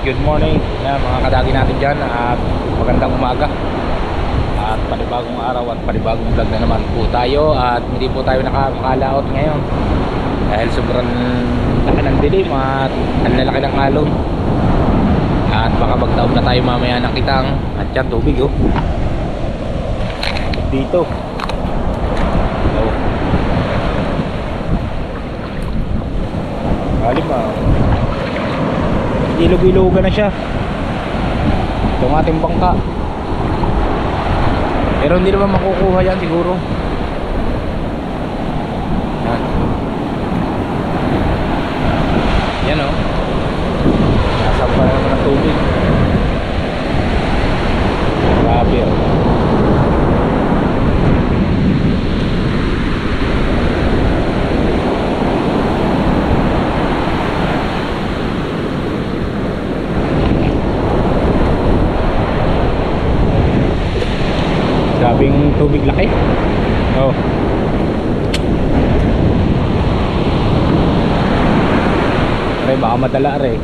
good morning mga kadagi natin dyan at magandang umaga at panibagong araw at panibagong vlog na naman po tayo. At hindi po tayo nakakalaot ngayon dahil sobrang laki ng dilim at ang lalaki ng alon at baka magtaob na tayo mamaya ng kitang. At yan, tubig oh dito. Alim ilog-ilogan na siya itong ating bangka, pero hindi naman makukuha yan siguro. Yan o, nasa pa naman ng tubig. Grabe o. Grabing tubig laki. Oh. Aray, baka madala aray.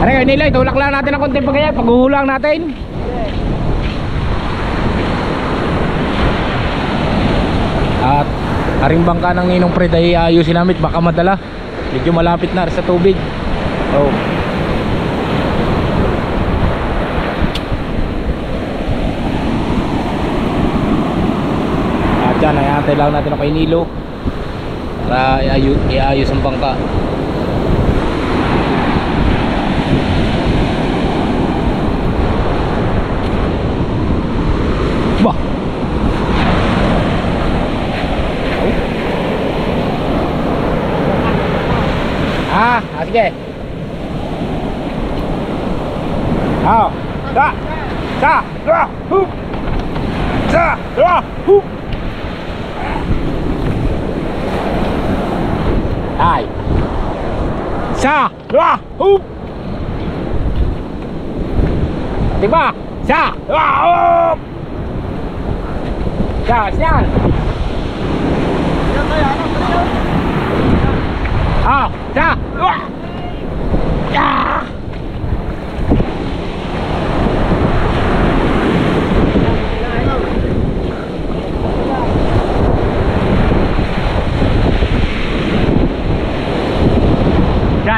Aray, nila, itulak lang natin ng konti pagkaya, paghuhulang natin. At aring bangka ng Ninong Fred ay ayusin namin, baka madala. Medyo malapit na sa tubig. Oh. Diyan, ayantay lang natin ako inilo para iayos ang bangka. Bah! Sige. Ay. Hup. Diba? Hup. Siyan.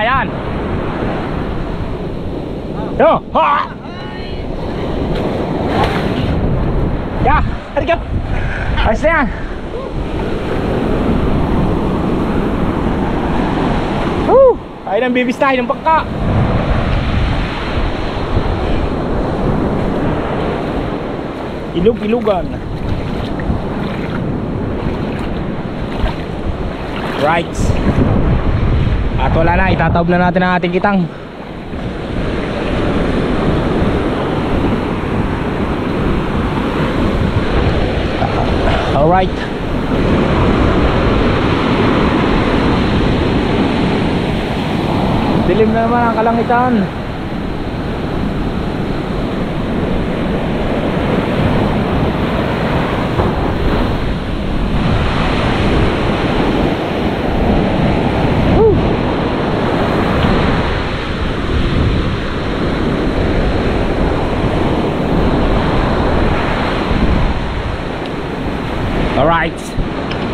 Yan. Yo, ha. Ya, hari ka. Ayos na yan. Ay nang bibis tayo ng bangka. Ilog-ilugan. Right. At wala na, itataob na natin ang ating kitang. Alright. Dilim na naman ang kalangitan. Alright.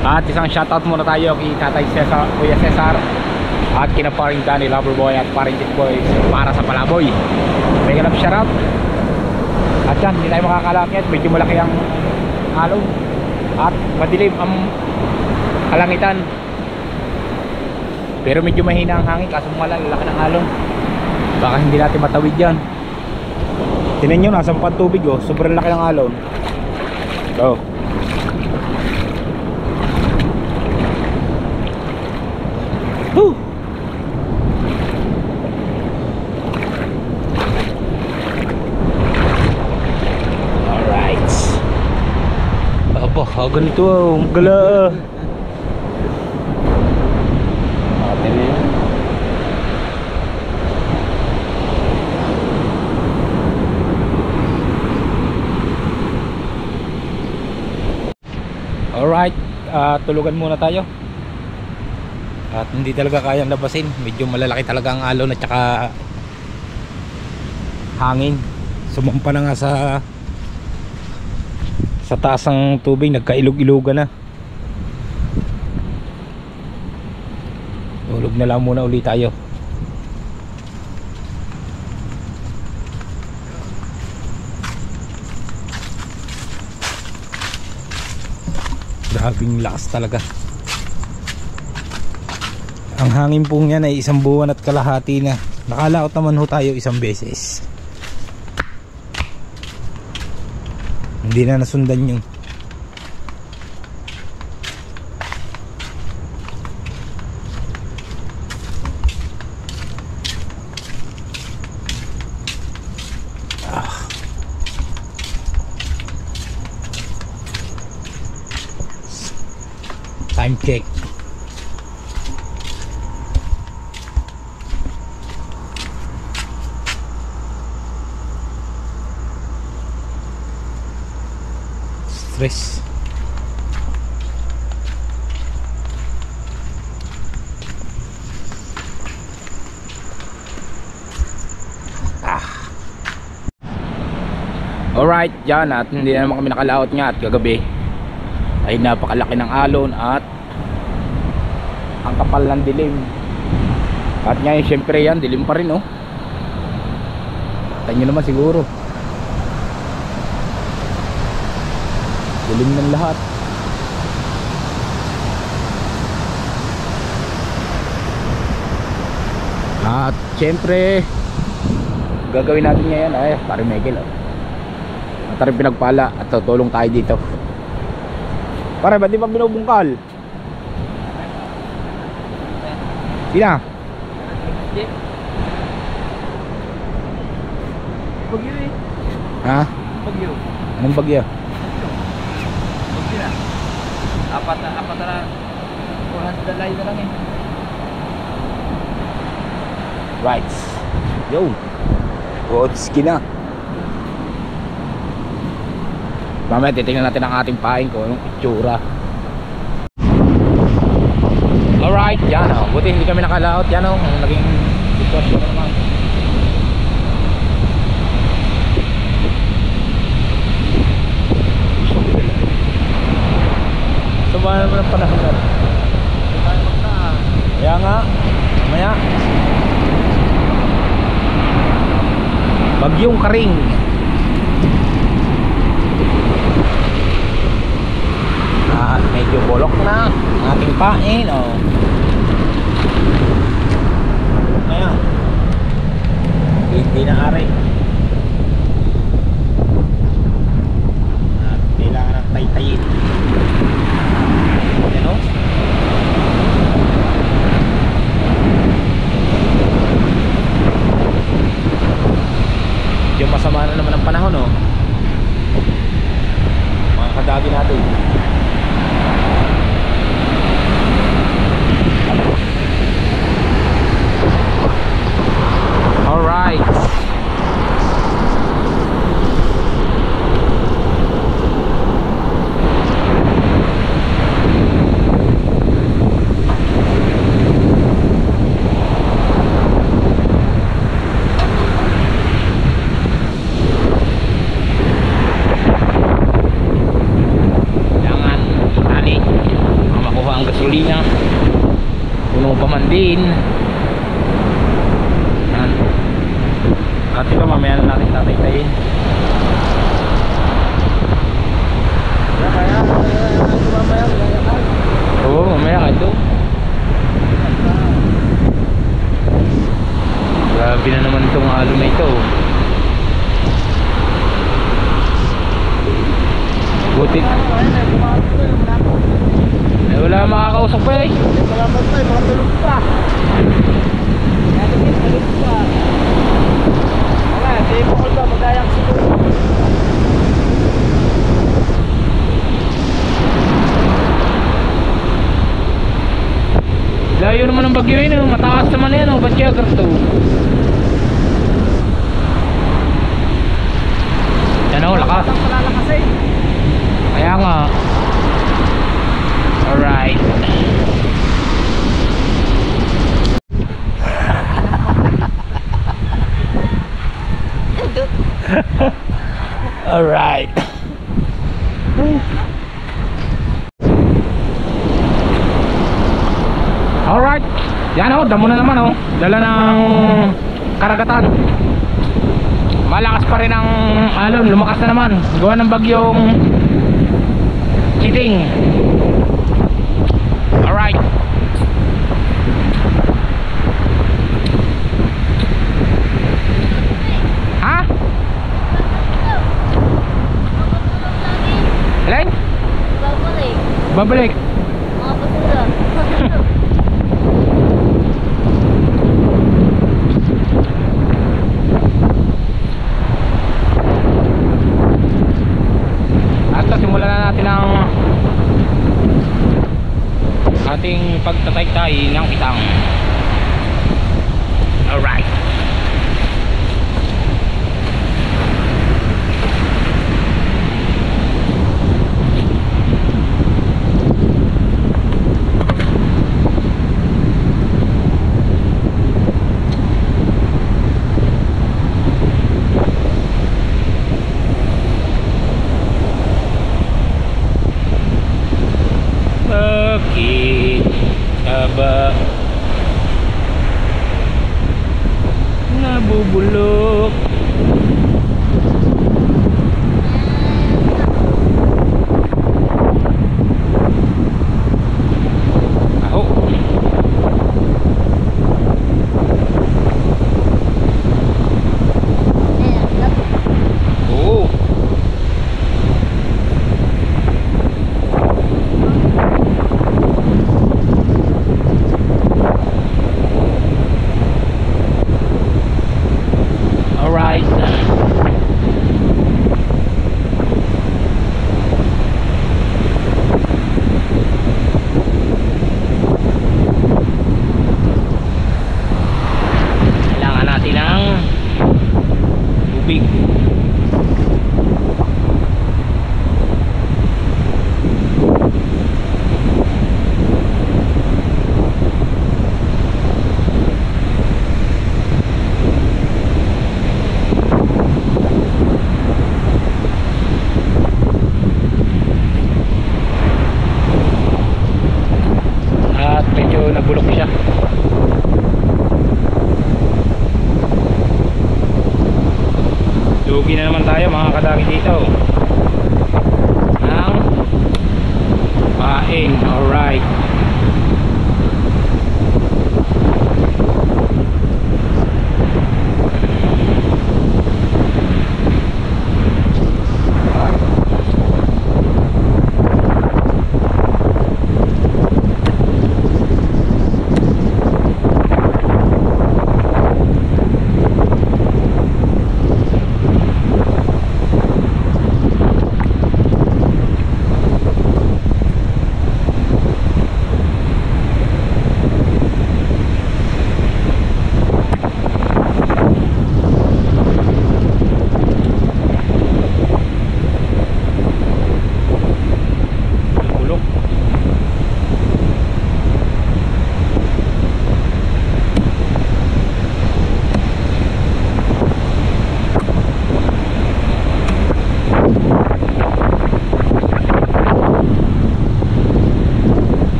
At isang shoutout muna tayo kay Tatay Cesar, Kuya Cesar, at kina paring Danny Loverboy at paring Titboy para sa Palaboy. May ganap shoutout. At yan, hindi tayo makakalakit, medyo malaki ang alon at madilim ang kalangitan, pero medyo mahina ang hangin kaso malaki ng alon, baka hindi natin matawid yan. Tinan nyo, nasa pantubig oh, sobrang laki ng alon. So alright. Aba, ganito oh, gala. Atin na yun. Alright, tulugan muna tayo. At hindi talaga kayang labasin. Medyo malalaki talaga ang alon at saka hangin. Sumampa na nga sa taas ng tubig, nagkailog-ilogan na. Tulog na lang muna ulit tayo. Grabing lakas talaga. Ang hangin po niyan ay 1 buwan at kalahati na. Nakalaot naman ho tayo 1 beses. Hindi na nasundan yung time check. Stress. Alright, yan, at hindi na naman kami nakalaot nga at kagabi ay napakalaki ng alon at ang kapal ng dilim. At ngayon syempre yan, dilim pa rin, oh. Kita nyo naman siguro, dilim ng lahat. At syempre gagawin natin ngayon ay pare Miguel, oh. At rin pinagpala at tutulong tayo dito. Pare, ba't di pa binubungkal? Sina? Bagyo eh. Ha? Bagyo. Anong bagyo? Bagyo na. Apat na. Kuhan dalay na lang eh. Right. Yo. Wotski na. Mamaya titingnan natin ang ating pain ko, yung itsura. Alright, yan o. Buti hindi kami nakalaot. Yan o, ang naging sitwasyon naman. Sumama naman ang panahon natin. Kaya nga, mamaya Bagyong Karing. At medyo bolok na ang ating pain, oh. Ayan, hindi na ari at kailangan ng taytayin. Ayan, oh. Medyo masama na naman ang panahon, oh. Mga kadagi natin. Alright. Kailangan itali ang makuha ang gasolina. Puno pa man din. At ito mamaya na natin tataytayin. Oo, mamaya ka ito. Grabe na naman itong alon na ito. Butit. Eh, wala makakausap pa eh. Mga tulog pa. Hindi mo ba magdayang siguro? Layo naman ang bagyo yun, mataas naman yan, ba't kaya garto? Yan o, lakas. Ang palalakas eh. Kaya nga. Alright. Alright. Yan o, damo na naman o. Dala ng karagatan. Malakas pa rin ang alon, lumakas na naman. Gawa ng bagyong Chiting. Alright. Ha? Alin? Babalik. Babalik. Mga basura. At simulan na natin ang ating pagtataytay ng pitang. Alright. Bakit ka ba nabubulok? Aho. Oo. Alright. Kailangan natin ng tubig. At medyo nagbulok siya. Lugi na naman tayo mga kadaki dito ng paing. Alright.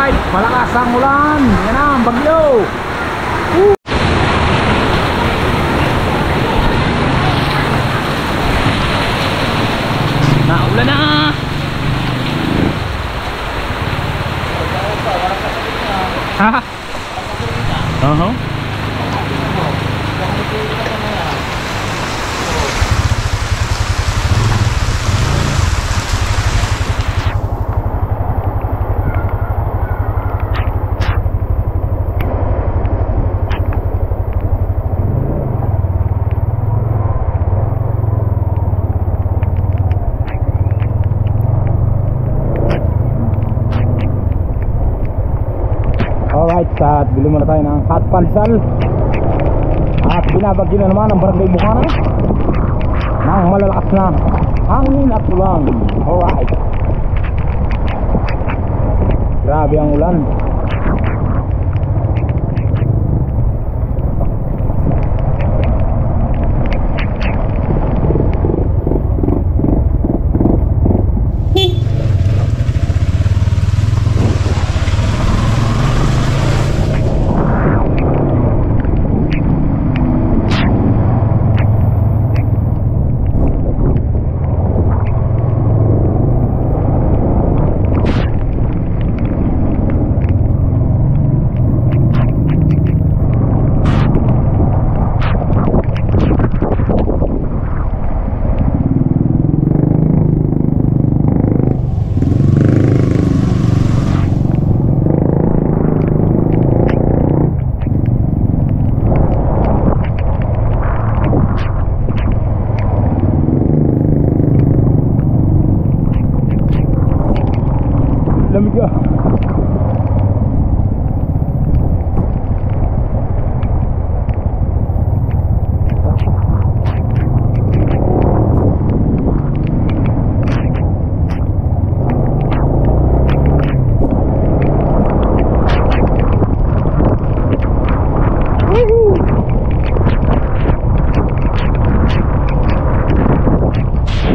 Alright, malakas ang ulan. Yan na, ang bagyo. Naulan na. Ha? Alright, at bili muna tayo ng hot pansal. At binabagyo na naman ang barangay Bukana ng malalakas na hangin at ulan. Alright, grabe ang ulan. Lamig ka.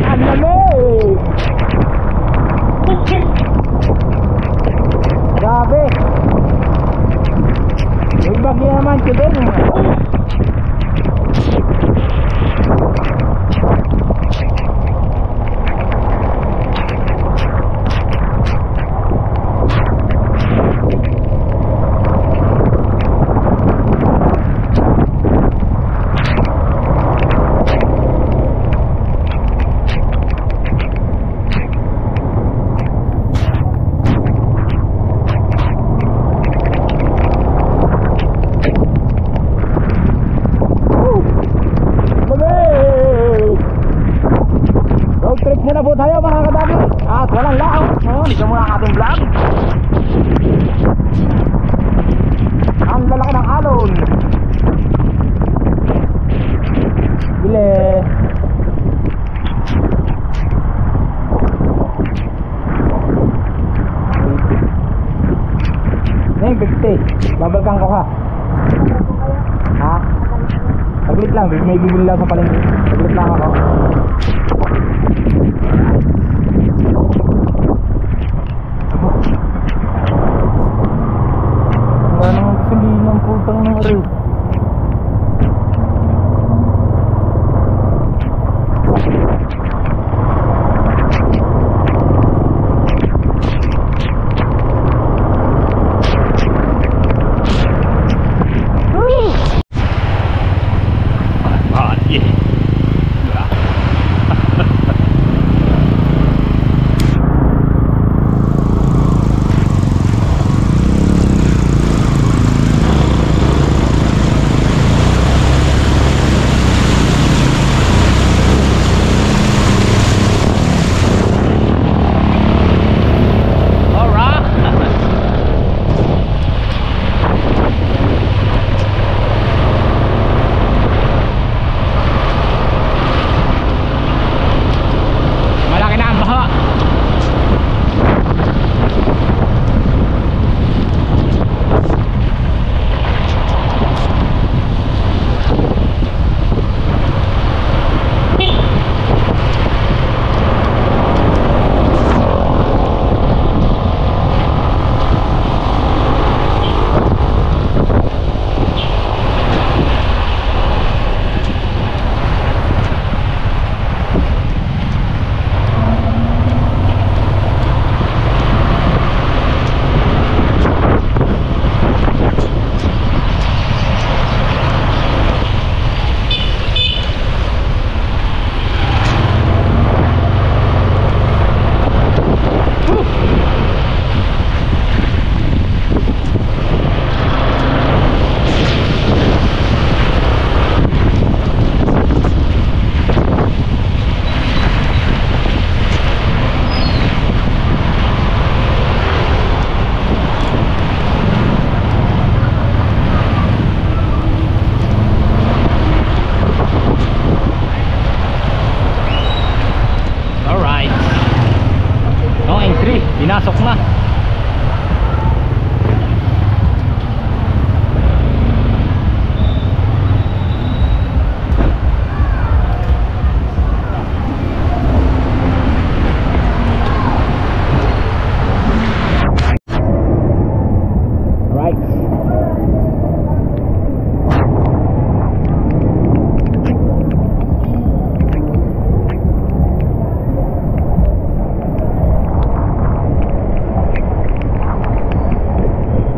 Ang lamig. Grabe. May bagyo naman ko din. Trip muna po tayo mga kadami. At walang lao. Isa muna ang ating vlog. Ang lalaki ng alon. Bile. Neng 50. Babalkan ko ha. Ha? Saglit lang. May bibili lang sa palengke. Saglit lang ako. Wala namang sabihin ng putang ng araw.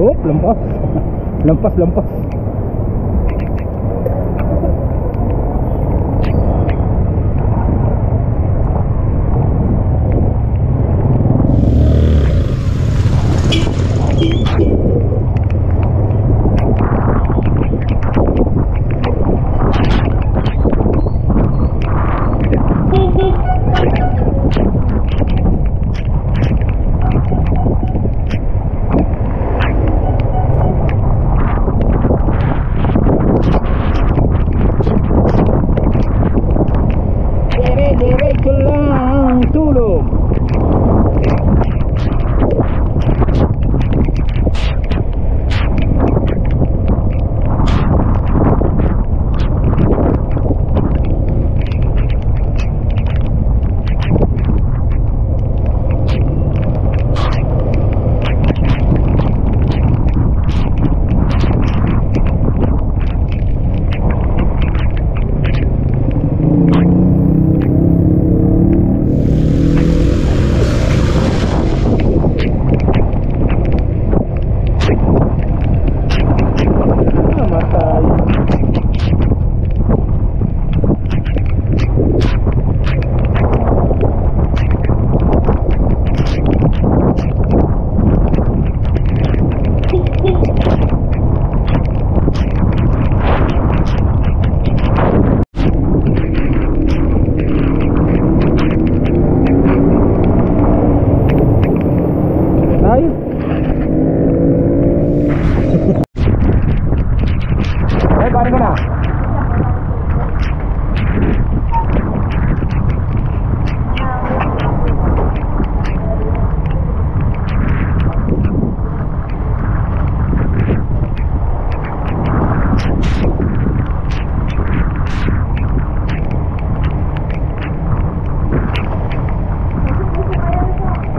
Oh, lampas. Lampas, lampas. Diretso lang tulog.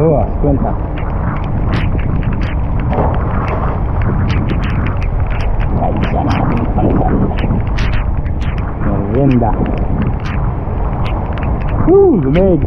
Oh, cuenta. Kaya natin pangsan. Merienda. Lumig.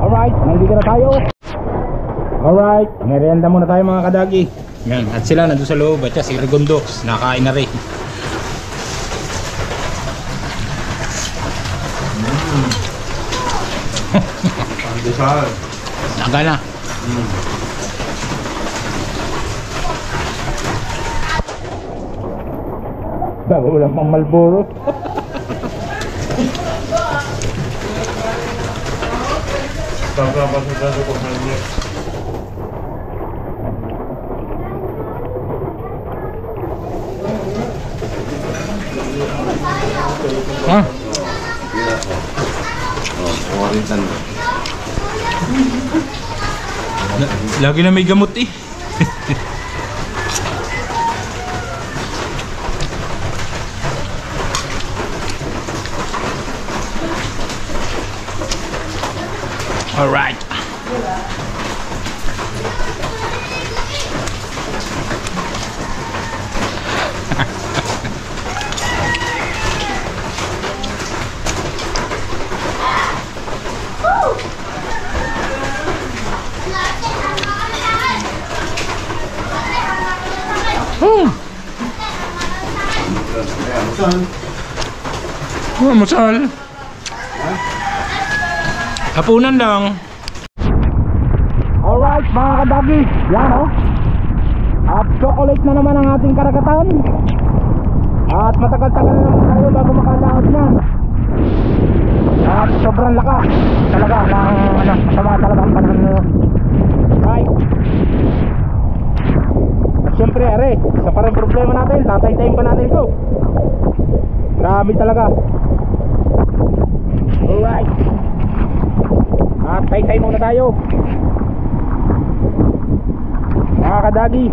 Alright, nandito na tayo. Alright, merienda muna tayo mga kadagi. Yan, at sila nandun sa loob. At si Rigondo, nakain na rin. Pandesal. Naga na. Ulam pang Malboro. Pagkapasada ko sa inyo. Ha? Lagi na may gamot eh. All right. Oh, masal. Hapunan lang. Alright mga kadagi, yan o. At chocolate na naman ang ating karagatan. At matagal-tagal na naman tayo bago makalaot yan. At sobrang lakas talaga ng masama talaga ang panahon ngayon. Right. At syempre are, isa pa rin problema natin, tatay-tayin pa natin ito. Grabe talaga. Alright. At tay-tay muna tayo mga kadagi.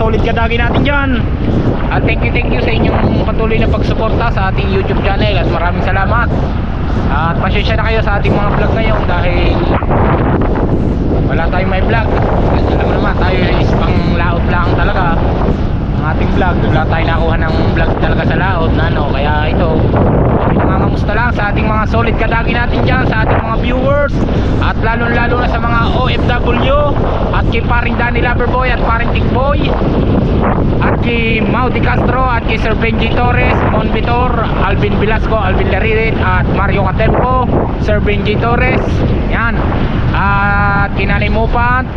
solid kadagi natin dyan. At thank you sa inyong patuloy na pagsuporta sa ating YouTube channel, at maraming salamat. At pasensya na kayo sa ating mga vlog ngayon dahil wala tayong may vlog. Alam mo naman, tayo is pang laot lang talaga ang ating vlog. Wala tayo nakuha ng vlog talaga sa laot na ano. Kaya ito, kamusta lang sa ating mga solid kadagi natin dyan, sa ating mga viewers, at lalo na sa mga OFW, at kay paring Danny Loverboy at paring Tikboy, at kay Maudi Castro, at kay Sir Benji Torres, Mon Vitor, Alvin Velasco, Alvin Laririt, at Mario Catempo, Sir Benji Torres, yan, at kay Nanay Mupat,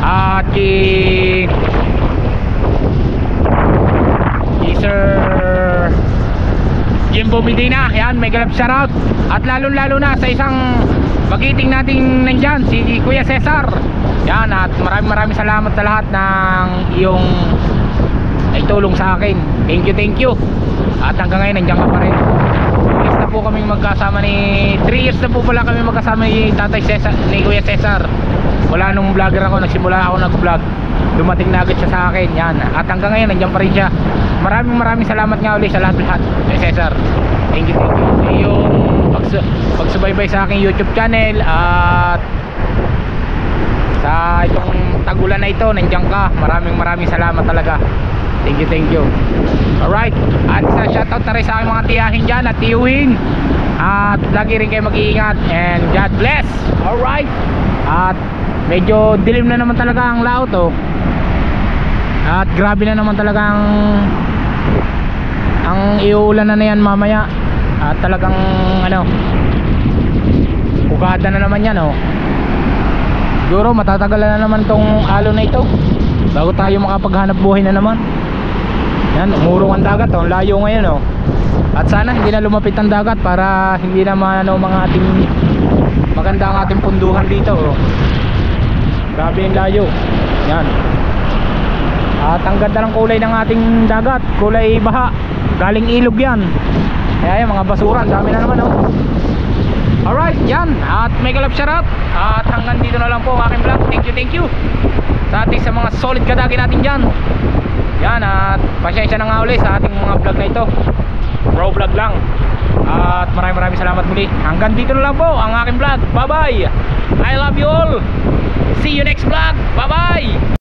at kay Sir Jimbo Medina, yan, may galap shoutout. At lalo na sa isang magiting nating nandyan, si Kuya Cesar, yan, at maraming salamat sa lahat ng iyong itulong sa akin. Thank you. At hanggang ngayon nandiyan ka pa rin. 2 years na po kaming magkasama 3 years na po pala kami magkasama ni Tatay Cesar, ni Kuya Cesar. Wala nung vlogger ako, nagsimula ako nag-vlog, dumating na agad siya sa akin, yan. At hanggang ngayon nandiyan pa rin siya. Maraming salamat nga ulit sa lahat kay Cesar. Thank you. Yung pagsubaybay sa aking YouTube channel, at sa itong tagulan na ito nandiyan ka. Maraming salamat talaga. Thank you. Alright, at isa shoutout na rin sa aking mga tiyahin dyan at tiyuhin, at lagi rin kayo mag-iingat, and God bless. Alright, at medyo dilim na naman talaga ang laot, oh. At grabe na naman talaga ang iuulan na yan mamaya. At talagang ugada na naman yan, oh. Siguro matatagal na naman tong alon na ito bago tayo makapaghanap buhay na naman. Yan, umurong ang dagat, oh. Layo ngayon, oh. At sana hindi na lumapit ang dagat para hindi naman mga ating maganda ang ating punduhan dito, oh. Grabe yung layo. Yan. At ang ganda ng kulay ng ating dagat, kulay baha, galing ilog yan. Kaya yung mga basura, ang dami na naman, oh. Alright, yan. At may galap shoutout. At hanggang dito na lang po ang aking vlog. Thank you sa ating sa mga solid kadagi natin dyan. Yan, at pasensya na nga ulit sa ating mga vlog na ito. Bro vlog lang. At maraming salamat muli. Hanggang dito na lang po ang aking vlog. Bye bye. I love you all. See you next vlog. Bye bye.